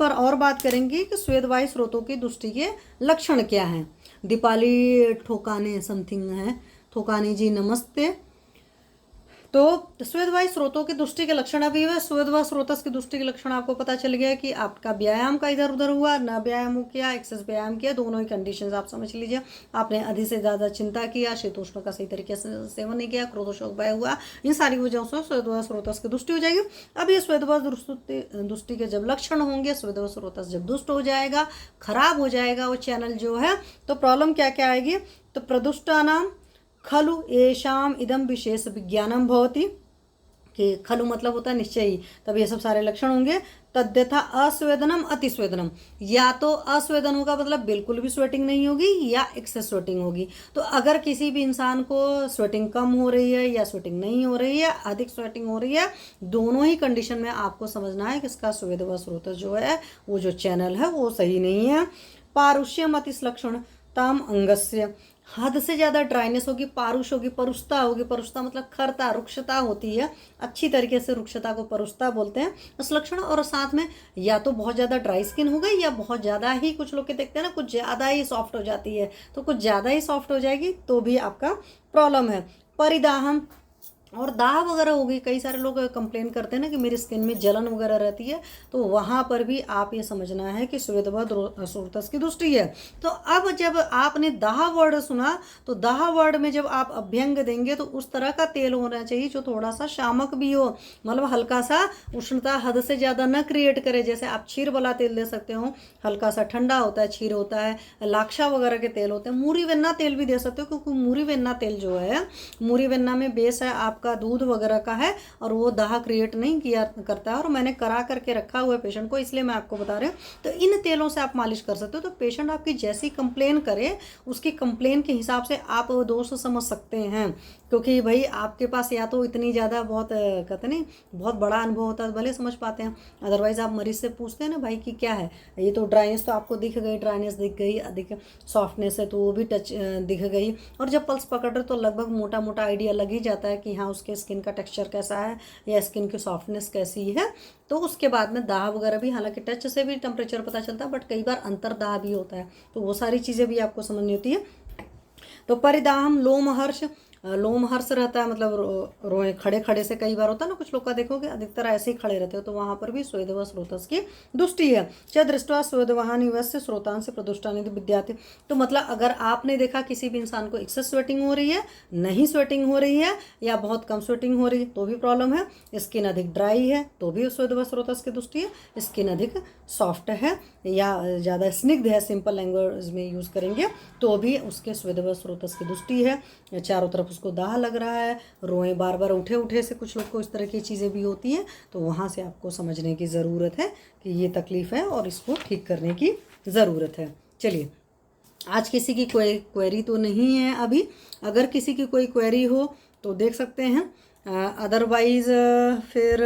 पर और बात करेंगे कि स्वेदवायु स्रोतों की दृष्टि के लक्षण क्या हैं। दीपाली ठोकाने समथिंग है, ठोकानी जी नमस्ते। तो स्वेदवायु स्रोतों की दृष्टि के लक्षण अभी हुए। स्वेदवायु स्रोतस की दृष्टि के लक्षण आपको पता चल गया कि आपका व्यायाम का इधर उधर हुआ, न व्यायाम हो किया, एक्सेस व्यायाम किया, दोनों ही कंडीशंस आप समझ लीजिए। आपने अधिक से ज़्यादा चिंता किया, शीतोष्ण का सही तरीके से सेवन नहीं किया, क्रोधशोक भय हुआ, इन सारी वजहों से स्वेदवायु स्रोतस की दृष्टि हो जाएगी। अब ये स्वेदवायु दृष्टि के जब लक्षण होंगे, स्वेदवायु स्रोतस जब दुष्ट हो जाएगा, खराब हो जाएगा वो चैनल जो है, तो प्रॉब्लम क्या क्या आएगी। तो प्रदुष्टानाम खलु येषाम इदम विशेष विज्ञानम भवति, कि खलु मतलब होता है निश्चय ही, तब ये सब सारे लक्षण होंगे। तद्यथा अस्वेदनम अतिस्वेदनम, या तो अस्वेदन होगा मतलब बिल्कुल भी स्वेटिंग नहीं होगी, या एक्सेस स्वेटिंग होगी। तो अगर किसी भी इंसान को स्वेटिंग कम हो रही है या स्वेटिंग नहीं हो रही है, अधिक स्वेटिंग हो रही है, दोनों ही कंडीशन में आपको समझना है कि इसका स्वेदवा स्रोत जो है, वो जो चैनल है वो सही नहीं है। पारुष्यम अतिलक्षण ताम अंगस्य, हद से ज़्यादा ड्राइनेस होगी, पारुष होगी, परुषता होगी। परुषता मतलब खरता, रुक्षता होती है, अच्छी तरीके से रुक्षता को परुषता बोलते हैं उस लक्षण। और साथ में या तो बहुत ज़्यादा ड्राई स्किन हो गई, या बहुत ज़्यादा ही, कुछ लोग के देखते हैं ना, कुछ ज़्यादा ही सॉफ्ट हो जाती है, तो कुछ ज़्यादा ही सॉफ्ट हो जाएगी तो भी आपका प्रॉब्लम है। परिदाहम, और दाह वगैरह होगी। कई सारे लोग कंप्लेन करते हैं ना कि मेरी स्किन में जलन वगैरह रहती है, तो वहाँ पर भी आप ये समझना है कि स्वेदवायु स्रोतस की दृष्टि है। तो अब जब आपने दाह वर्ड सुना, तो दाह वर्ड में जब आप अभ्यंग देंगे तो उस तरह का तेल होना चाहिए जो थोड़ा सा शामक भी हो, मतलब हल्का सा उष्णता हद से ज़्यादा न क्रिएट करे। जैसे आप क्षीर वाला तेल दे सकते हो, हल्का सा ठंडा होता है, क्षीर होता है, लाक्षा वगैरह के तेल होते हैं, मूरी वेन्ना तेल भी दे सकते हो, क्योंकि मूरी वेन्ना तेल जो है, मूरी वेन्ना में बेस है आपका दूध वगैरह का है, और वो दाह क्रिएट नहीं किया करता है, और मैंने करा करके रखा हुआ है पेशेंट को, इसलिए मैं आपको बता रही हूँ। तो इन तेलों से आप मालिश कर सकते हो। तो पेशेंट आपकी जैसी कंप्लेन करे, उसकी कंप्लेन के हिसाब से आप वो दोष समझ सकते हैं, क्योंकि भाई आपके पास या तो इतनी ज़्यादा बहुत कहते नहीं बहुत बड़ा अनुभव होता है, भले समझ पाते हैं। अदरवाइज आप मरीज से पूछते हैं ना भाई कि क्या है ये, तो ड्राइनेस तो आपको दिख गई, ड्राइनेस दिख गई, अधिक सॉफ्टनेस है तो वो भी टच दिख गई, और जब पल्स पकड़ रहे तो लगभग मोटा मोटा आइडिया लग ही जाता है कि हाँ उसके स्किन का टेक्सचर कैसा है या स्किन की सॉफ्टनेस कैसी है। तो उसके बाद में दाह वगैरह भी, हालांकि टच से भी टेम्परेचर पता चलता है, बट कई बार अंतर दाह भी होता है, तो वो सारी चीज़ें भी आपको समझनी होती है। तो परिदाहम लोमहर्ष, लोमहर्ष रहता है मतलब रोए खड़े खड़े से, कई बार होता है ना, कुछ लोग का देखोगे अधिकतर ऐसे ही खड़े रहते हो, तो वहाँ पर भी स्वेदवा स्रोतस की दृष्टि है। च दृष्टवा स्वेदवाहानि वस्य स्रोतान से प्रदुष्टानि विद्यार्थी, तो मतलब अगर आपने देखा किसी भी इंसान को एक्सेस स्वेटिंग हो रही है, नहीं स्वेटिंग हो रही है, या बहुत कम स्वेटिंग हो रही है तो भी प्रॉब्लम है, स्किन अधिक ड्राई है तो भी स्वेदवा स्रोतस की दृष्टि है, स्किन अधिक सॉफ्ट है या ज़्यादा स्निग्ध है, सिंपल लैंग्वेज में यूज़ करेंगे, तो भी उसके स्वेदवा स्रोतस की दृष्टि है। चारों तरफ उसको दाह लग रहा है, रोएं बार बार उठे उठे से, कुछ लोग को इस तरह की चीज़ें भी होती हैं, तो वहाँ से आपको समझने की ज़रूरत है कि ये तकलीफ़ है और इसको ठीक करने की ज़रूरत है। चलिए, आज किसी की कोई क्वेरी तो नहीं है अभी, अगर किसी की कोई क्वेरी हो तो देख सकते हैं, अदरवाइज़ फिर